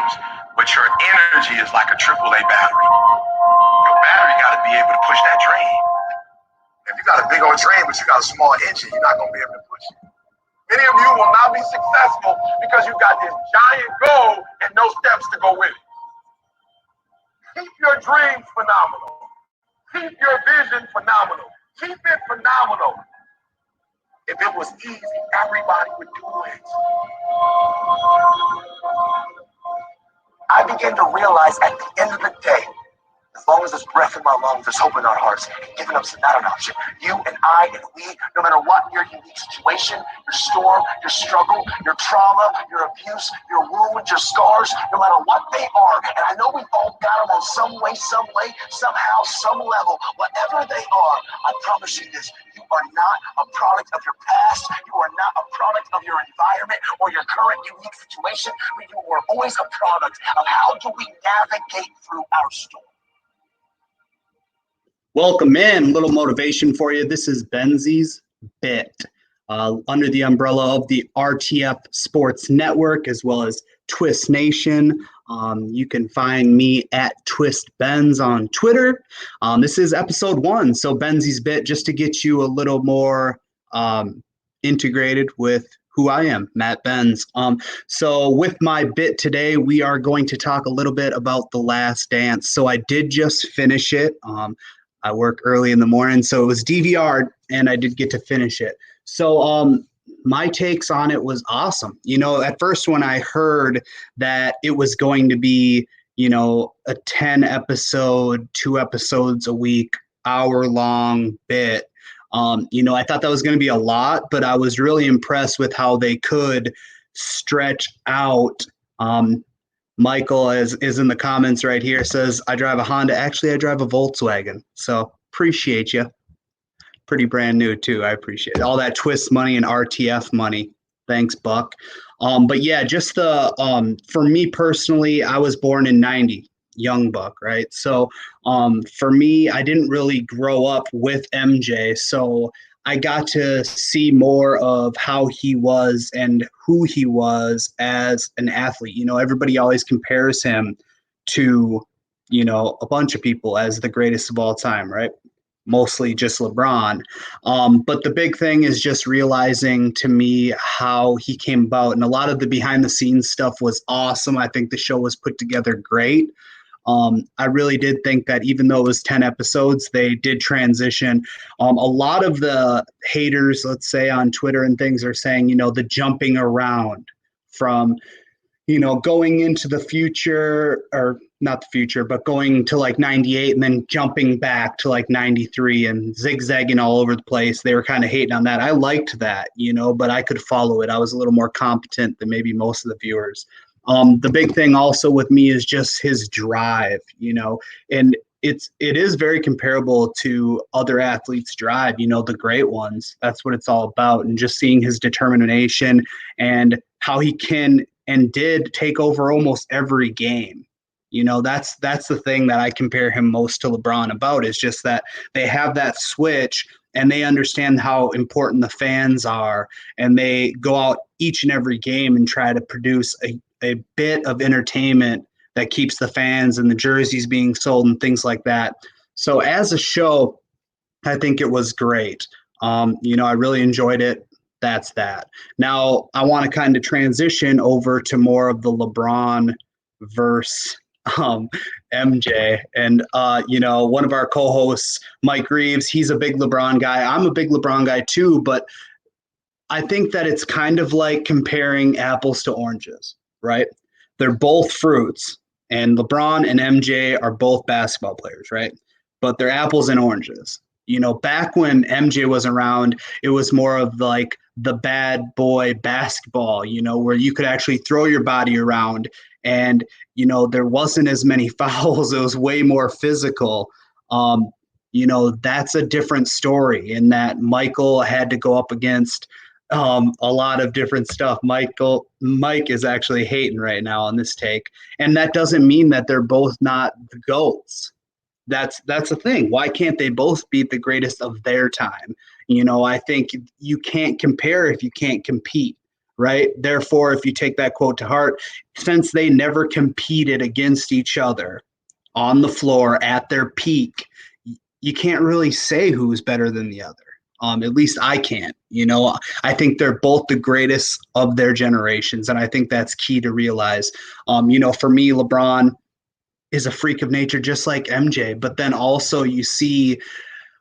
dreams, but your energy is like a AAA battery. Your battery got to be able to push that dream. If you got a big old dream, but you got a small engine, you're not going to be able to push it. Many of you will not be successful because you got this giant goal and no steps to go with it. Keep your dreams phenomenal. Keep your vision phenomenal. Keep it phenomenal. If it was easy, everybody would do it. I began to realize at the end of the day, as long as there's breath in my lungs, there's hope in our hearts. Giving up's not an option. You and I and we, no matter what your unique situation, your storm, your struggle, your trauma, your abuse, your wounds, your scars, no matter what they are, and I know we've all got them on some way, somehow, some level, whatever they are, I promise you this, you are not a product of your past, you are not a product of your environment or your current unique situation, but you are always a product of how do we navigate through our storm. Welcome in, a little motivation for you. This is Benzy's Bit, under the umbrella of the RTF Sports Network, as well as Twist Nation. You can find me at Twist Benz on Twitter. This is episode 1, so Benzy's Bit, just to get you a little more integrated with who I am, Matt Benz. So with my bit today, we are going to talk a little bit about The Last Dance. So I did just finish it. I work early in the morning, so it was DVR'd, and I did get to finish it. So my takes on it was awesome. You know, at first when I heard that it was going to be, you know, a 10-episode, 2 episodes a week, hour-long bit, you know, I thought that was going to be a lot, but I was really impressed with how they could stretch out. Michael is in the comments right here, says, I drive a Honda. Actually, I drive a Volkswagen. So appreciate you. Pretty brand new too. I appreciate it. All that Twist money and RTF money. Thanks, Buck. But yeah, just for me personally, I was born in 90, young Buck, right? So for me, I didn't really grow up with MJ. So I got to see more of how he was and who he was as an athlete. You know, everybody always compares him to, you know, a bunch of people as the greatest of all time, right? Mostly just LeBron. But the big thing is just realizing to me how he came about. And a lot of the behind the scenes stuff was awesome. I think the show was put together great. I really did think that even though it was 10 episodes, they did transition. A lot of the haters, let's say on Twitter and things, are saying, you know, the jumping around from, you know, going into the future, or not the future, but going to like 98 and then jumping back to like 93 and zigzagging all over the place. They were kind of hating on that. I liked that, you know, but I could follow it. I was a little more competent than maybe most of the viewers. The big thing also with me is just his drive, you know, and it is very comparable to other athletes' drive, you know, the great ones. That's what it's all about. And just seeing his determination and how he can and did take over almost every game. You know, that's the thing that I compare him most to LeBron about, is just that they have that switch and they understand how important the fans are, and they go out each and every game and try to produce a bit of entertainment that keeps the fans and the jerseys being sold and things like that. So as a show, I think it was great. You know, I really enjoyed it. That's that. Now I want to kind of transition over to more of the LeBron verse MJ. And, you know, one of our co-hosts, Mike Reeves, he's a big LeBron guy. I'm a big LeBron guy too, but I think that it's kind of like comparing apples to oranges, right? They're both fruits, and LeBron and MJ are both basketball players, right? But they're apples and oranges. You know, back when MJ was around, it was more of like the bad boy basketball, you know, where you could actually throw your body around and, you know, there wasn't as many fouls. It was way more physical. You know, that's a different story in that Michael had to go up against a lot of different stuff. Mike is actually hating right now on this take. And that doesn't mean that they're both not the GOATs. That's the thing. Why can't they both be the greatest of their time? You know, I think you can't compare if you can't compete. right? Therefore, if you take that quote to heart, since they never competed against each other on the floor at their peak, you can't really say who's better than the other. At least I can't. I think they're both the greatest of their generations, and I think that's key to realize. For me, LeBron is a freak of nature, just like MJ. But then also you see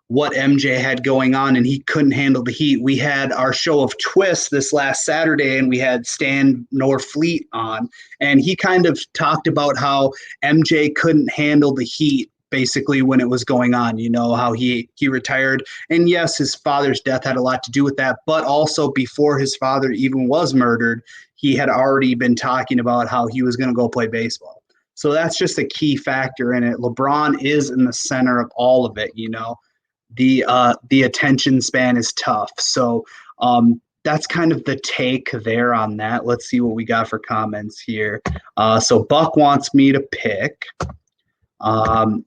what MJ had going on, and he couldn't handle the heat. We had our show of Twist this last Saturday, and we had Stan Norfleet on, and he kind of talked about how MJ couldn't handle the heat basically when it was going on, how he retired. And yes, his father's death had a lot to do with that, but also before his father even was murdered, he had already been talking about how he was going to go play baseball. So that's just a key factor in it. LeBron is in the center of all of it. The attention span is tough. So that's kind of the take there on that. Let's see what we got for comments here. So Buck wants me to pick.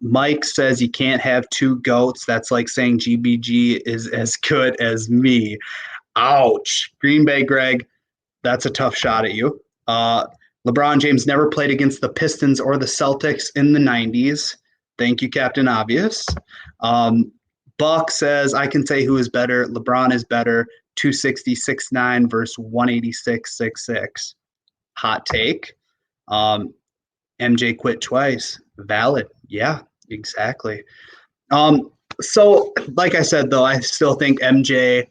Mike says you can't have two goats. That's like saying GBG is as good as me. Ouch. Green Bay, Greg, that's a tough shot at you. LeBron James never played against the Pistons or the Celtics in the 90s. Thank you, Captain Obvious. Buck says, I can say who is better. LeBron is better. 260, 6'9" versus 186, 6'6". Hot take. MJ quit twice. Valid. Yeah, exactly. So, like I said, though, I still think MJ,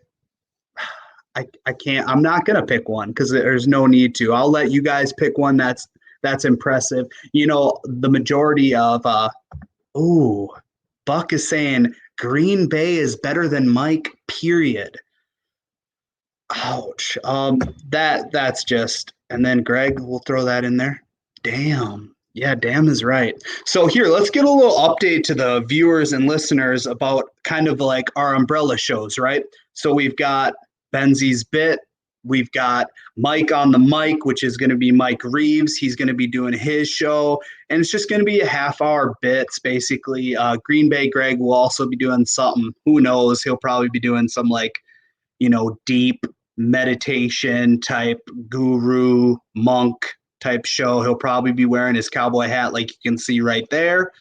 I can't, I'm not going to pick one because there's no need to. I'll let you guys pick one that's impressive. The majority of, Buck is saying Green Bay is better than Mike, period. Ouch. That's just, and then Greg, we'll throw that in there. Damn. Yeah, damn is right. So here, let's get a little update to the viewers and listeners about kind of like our umbrella shows, right? So we've got Benzy's Bit. We've got Mike on the mic, which is going to be Mike Reeves. He's going to be doing his show, and it's just going to be a half-hour bits, basically. Green Bay Greg will also be doing something. Who knows? He'll probably be doing some deep meditation type guru monk type show. He'll probably be wearing his cowboy hat like you can see right there.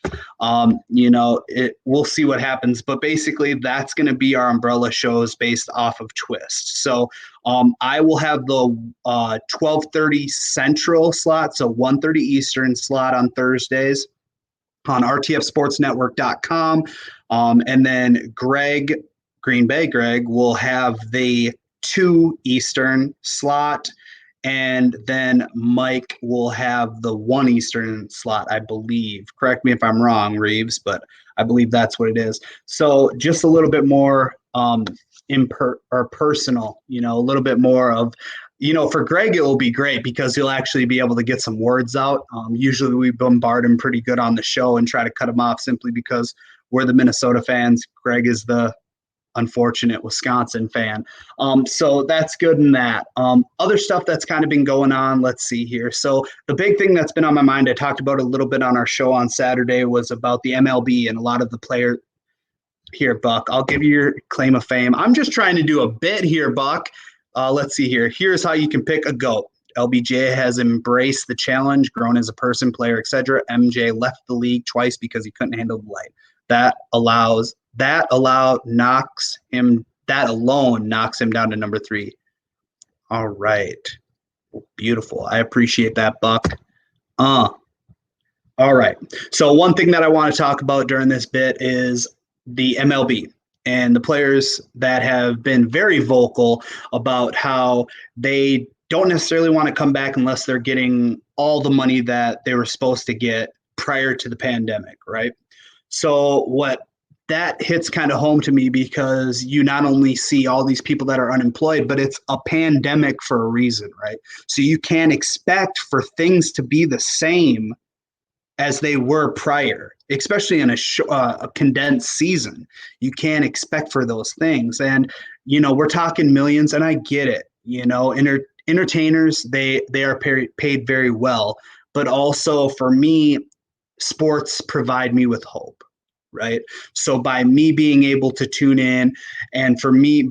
We'll see what happens, but basically that's going to be our umbrella shows based off of Twist. So I will have the 12:30 Central slot, so 1:30 Eastern slot on Thursdays on rtfsportsnetwork.com. And then Green Bay Greg will have the 2 Eastern slot, and then Mike will have the 1 Eastern slot, I believe. Correct me if I'm wrong, Reeves, but I believe that's what it is. So just a little bit more personal, a little bit more of, for Greg, it will be great because he'll actually be able to get some words out. Usually we bombard him pretty good on the show and try to cut him off simply because we're the Minnesota fans. Greg is the unfortunate Wisconsin fan. So that's good in that. Other stuff that's kind of been going on, let's see here. So the big thing that's been on my mind, I talked about a little bit on our show on Saturday, was about the MLB and a lot of the players. Here, Buck, I'll give you your claim of fame. I'm just trying to do a bit here, Buck. Let's see here. Here's how you can pick a GOAT. LBJ has embraced the challenge, grown as a person, player, etc. MJ left the league twice because he couldn't handle the light. That alone knocks him down to number 3. All right. Beautiful. I appreciate that, Buck. All right. So one thing that I want to talk about during this bit is the MLB and the players that have been very vocal about how they don't necessarily want to come back unless they're getting all the money that they were supposed to get prior to the pandemic, right? So what that hits kind of home to me because you not only see all these people that are unemployed, but it's a pandemic for a reason, right? So you can't expect for things to be the same as they were prior, especially in a condensed season. You can't expect for those things. And, we're talking millions, and I get it. Entertainers, they are paid very well. But also for me, sports provide me with hope, right? So by me being able to tune in, and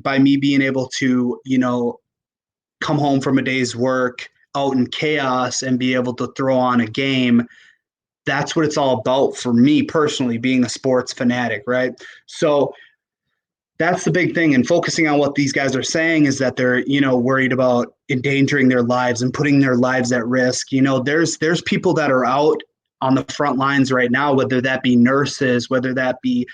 by me being able to, come home from a day's work out in chaos and be able to throw on a game. That's what it's all about for me personally, being a sports fanatic, right? So that's the big thing. And focusing on what these guys are saying is that they're, worried about endangering their lives and putting their lives at risk. There's people that are out on the front lines right now, whether that be nurses, whether that be,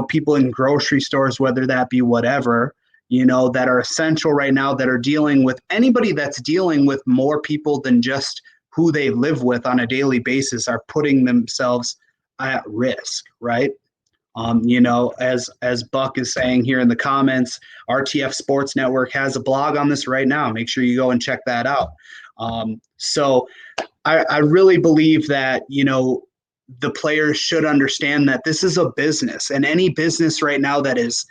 people in grocery stores, whether that be whatever, that are essential right now, that are dealing with anybody that's dealing with more people than just who they live with on a daily basis are putting themselves at risk, right? As Buck is saying here in the comments, RTF Sports Network has a blog on this right now. Make sure you go and check that out. So I really believe that, the players should understand that this is a business, and any business right now that is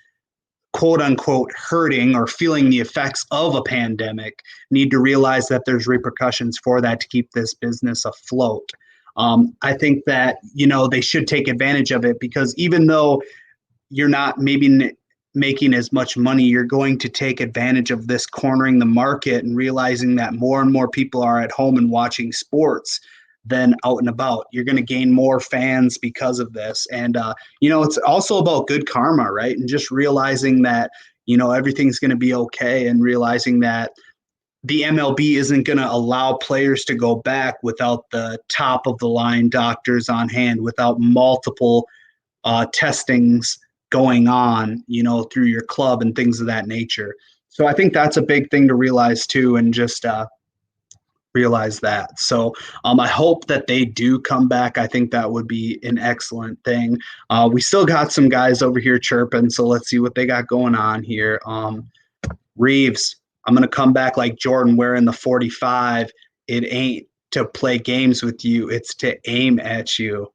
quote unquote hurting or feeling the effects of a pandemic need to realize that there's repercussions for that to keep this business afloat. I think that, they should take advantage of it, because even though you're not maybe making as much money, you're going to take advantage of this cornering the market and realizing that more and more people are at home and watching sports than out and about. You're going to gain more fans because of this. And, it's also about good karma, right? And just realizing that, everything's going to be okay, and realizing that the MLB isn't going to allow players to go back without the top of the line doctors on hand, without multiple testings going on, through your club and things of that nature. So I think that's a big thing to realize too, and just realize that. So I hope that they do come back. I think that would be an excellent thing. We still got some guys over here chirping, so let's see what they got going on here. Reeves, I'm going to come back like Jordan wearing the 45. It ain't to play games with you. It's to aim at you.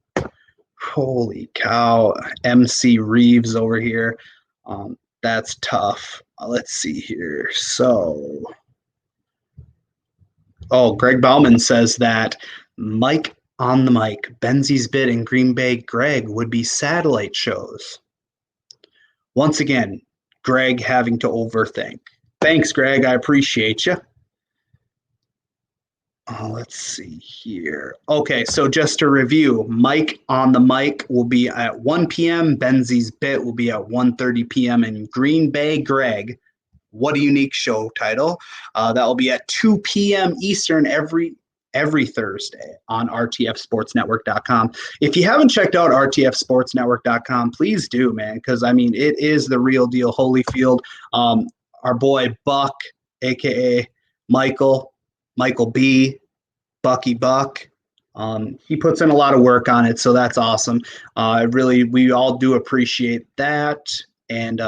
Holy cow. MC Reeves over here. That's tough. Let's see here. Greg Bauman says that Mike on the mic, Benzy's bit in Green Bay Greg would be satellite shows. Once again, Greg having to overthink. Thanks, Greg. I appreciate you. Let's see here. Okay, so just to review, Mike on the mic will be at 1 p.m. Benzy's bit will be at 1:30 p.m. And Green Bay Greg, what a unique show title. That will be at 2 p.m. Eastern every Thursday on rtfsportsnetwork.com. If you haven't checked out rtfsportsnetwork.com, please do, man, because, it is the real deal. Holyfield, our boy Buck, a.k.a. Michael B, Bucky Buck. He puts in a lot of work on it, so that's awesome. We all do appreciate that. And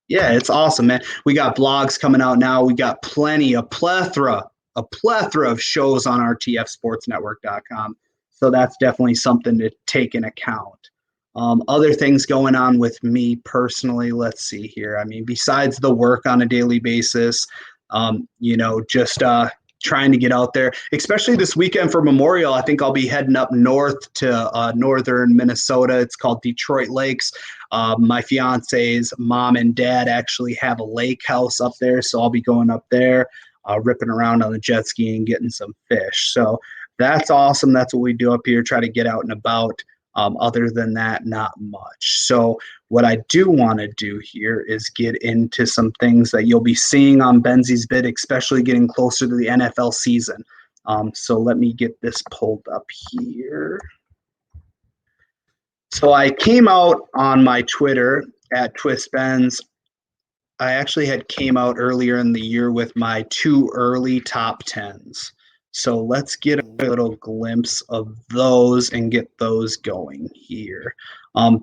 yeah, it's awesome, man. We got blogs coming out now. We got a plethora of shows on rtfsportsnetwork.com. So that's definitely something to take in account. Other things going on with me personally, let's see here. Besides the work on a daily basis, just trying to get out there, especially this weekend for Memorial. I think I'll be heading up north to northern Minnesota. It's called Detroit Lakes. My fiance's mom and dad actually have a lake house up there, so I'll be going up there, ripping around on the jet ski and getting some fish. So that's awesome. That's what we do up here, try to get out and about. Other than that, not much. So what I do want to do here is get into some things that you'll be seeing on Benzy's bit, especially getting closer to the NFL season. So let me get this pulled up here. So I came out on my Twitter at TwistBenz. I actually came out earlier in the year with my 2 early top 10s. So let's get a little glimpse of those and get those going here.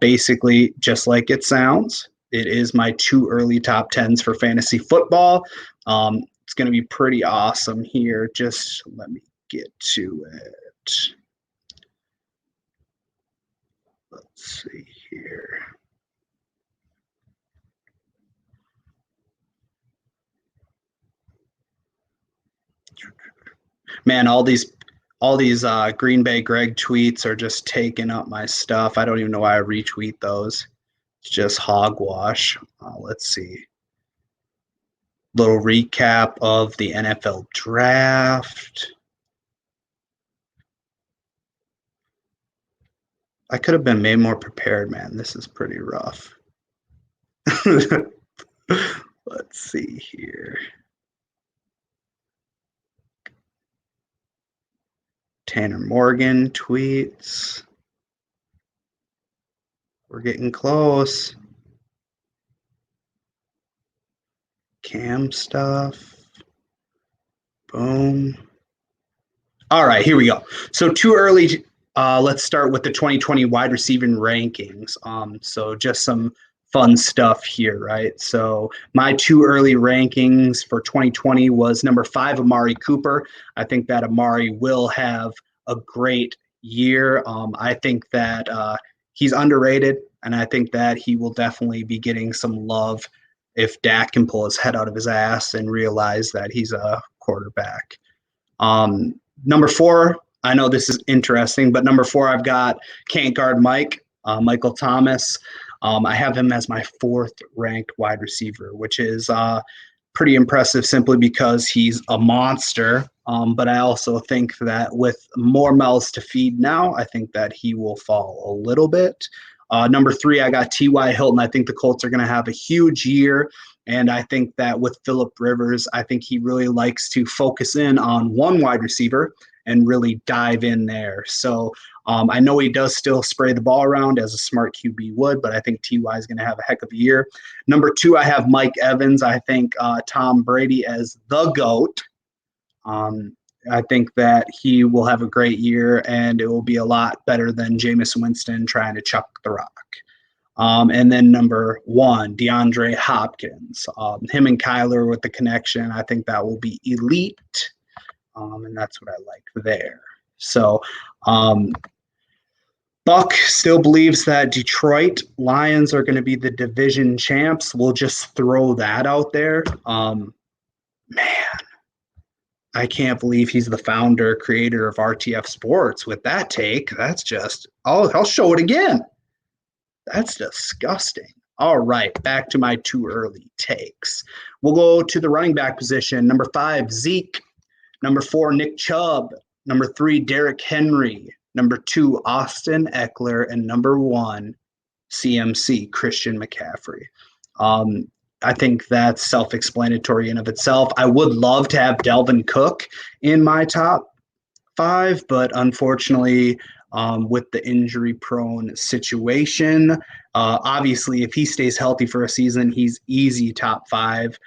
Basically, just like it sounds, it is my 2 early top 10s for fantasy football. It's going to be pretty awesome here. Just let me get to it. Let's see here. Man, all these Green Bay Greg tweets are just taking up my stuff. I don't even know why I retweet those. It's just hogwash. Let's see. Little recap of the NFL draft. I could have been made more prepared, man. This is pretty rough. Let's see here. Tanner Morgan tweets. We're getting close. Cam stuff. Boom. All right, here we go. So too early. Let's start with the 2020 wide receiving rankings. So just some fun stuff here, right? So my too early rankings for 2020 was number 5, Amari Cooper. I think that Amari will have a great year. I think that he's underrated, and I think that he will definitely be getting some love if Dak can pull his head out of his ass and realize that he's a quarterback. Number 4, I know this is interesting, but number 4, I've got can't guard Michael Thomas. I have him as my 4th ranked wide receiver, which is pretty impressive simply because he's a monster. But I also think that with more mouths to feed now, I think that he will fall a little bit. Number 3, I got T.Y. Hilton. I think the Colts are going to have a huge year. And I think that with Phillip Rivers, I think he really likes to focus in on one wide receiver and really dive in there. So I know he does still spray the ball around as a smart QB would, but I think T.Y. is going to have a heck of a year. Number 2, I have Mike Evans. I think Tom Brady as the GOAT. I think that he will have a great year, and it will be a lot better than Jameis Winston trying to chuck the rock. And then number 1, DeAndre Hopkins. Him and Kyler with the connection, I think that will be elite. And that's what I like there. So Buck still believes that Detroit Lions are going to be the division champs. We'll just throw that out there. Man, I can't believe he's the founder, creator of RTF Sports with that take. That's just, I'll show it again. That's disgusting. All right, back to my too early takes. We'll go to the running back position. Number 5, Zeke. Number 4, Nick Chubb. Number 3, Derrick Henry. Number 2, Austin Eckler. And number 1, CMC, Christian McCaffrey. I think that's self-explanatory in of itself. I would love to have Dalvin Cook in my top 5, but unfortunately, with the injury-prone situation, obviously, if he stays healthy for a season, he's easy top 5,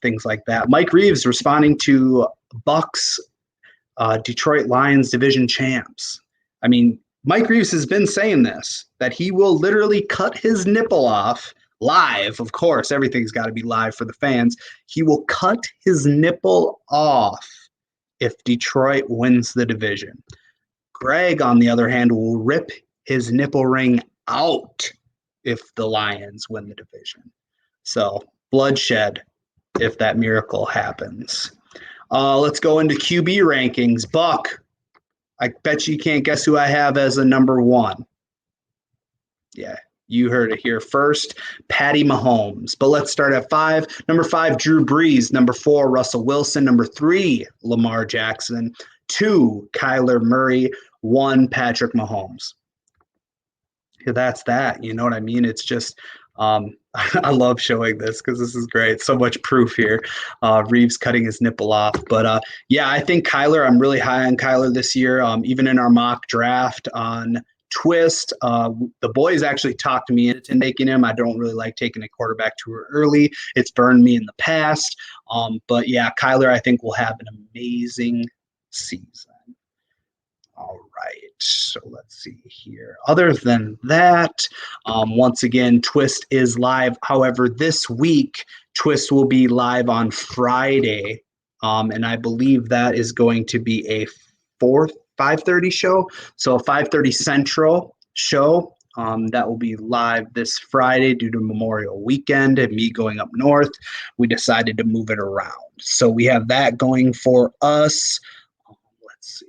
things like that. Mike Reeves responding to Bucks, Detroit Lions division champs. I mean, Mike Reeves has been saying this, that he will literally cut his nipple off live. Of course, everything's got to be live for the fans. He will cut his nipple off if Detroit wins the division. Greg, on the other hand, will rip his nipple ring out if the Lions win the division. So, bloodshed if that miracle happens. Let's go into QB rankings. Buck, I bet you can't guess who I have as a number 1. Yeah, you heard it here first. Patty Mahomes. But let's start at 5. Number 5, Drew Brees. Number 4, Russell Wilson. Number 3, Lamar Jackson. 2, Kyler Murray. 1, Patrick Mahomes. Yeah, that's that. You know what I mean? It's just I love showing this because this is great. So much proof here. Reeves cutting his nipple off. But yeah, I think Kyler, I'm really high on Kyler this year. Even in our mock draft on Twist, the boys actually talked me into taking him. I don't really like taking a quarterback too early. It's burned me in the past. But yeah, Kyler, I think, will have an amazing season. All right, so let's see here. Other than that, once again, Twist is live. However, this week, Twist will be live on Friday, and I believe that is going to be a 5:30 show. So a 5:30 Central show that will be live this Friday due to Memorial Weekend and me going up north. We decided to move it around. So we have that going for us. Let's see.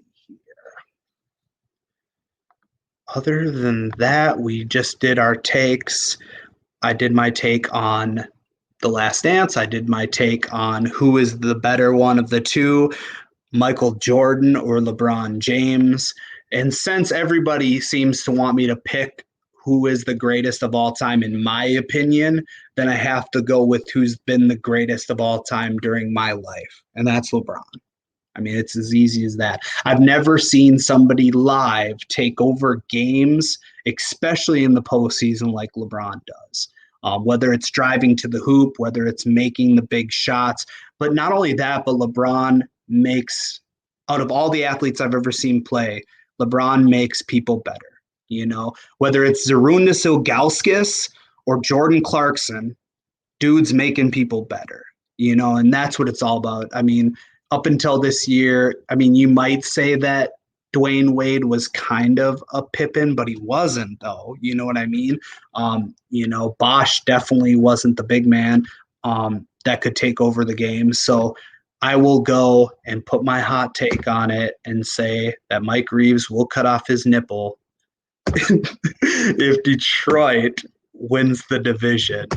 Other than that, we just did our takes. I did my take on The Last Dance, I did my take on who is the better one of the two, Michael Jordan or LeBron James. And since everybody seems to want me to pick who is the greatest of all time, in my opinion, then I have to go with who's been the greatest of all time during my life, and that's LeBron. I mean, it's as easy as that. I've never seen somebody live take over games, especially in the postseason, like LeBron does. Whether it's driving to the hoop, whether it's making the big shots, but not only that, but LeBron makes, out of all the athletes I've ever seen play, LeBron makes people better. You know, whether it's Zydrunas Ilgauskas or Jordan Clarkson, dude's making people better, and that's what it's all about. I mean, up until this year, I mean, you might say that Dwayne Wade was kind of a Pippen, but he wasn't, though. You know what I mean? Bosh definitely wasn't the big man that could take over the game. So I will go and put my hot take on it and say that Mike Reeves will cut off his nipple if Detroit wins the division,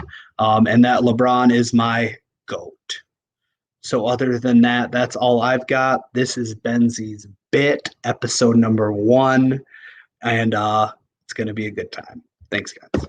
and that LeBron is my GOAT. So other than that, that's all I've got. This is Benzy's Bit, episode number 1, and it's going to be a good time. Thanks, guys.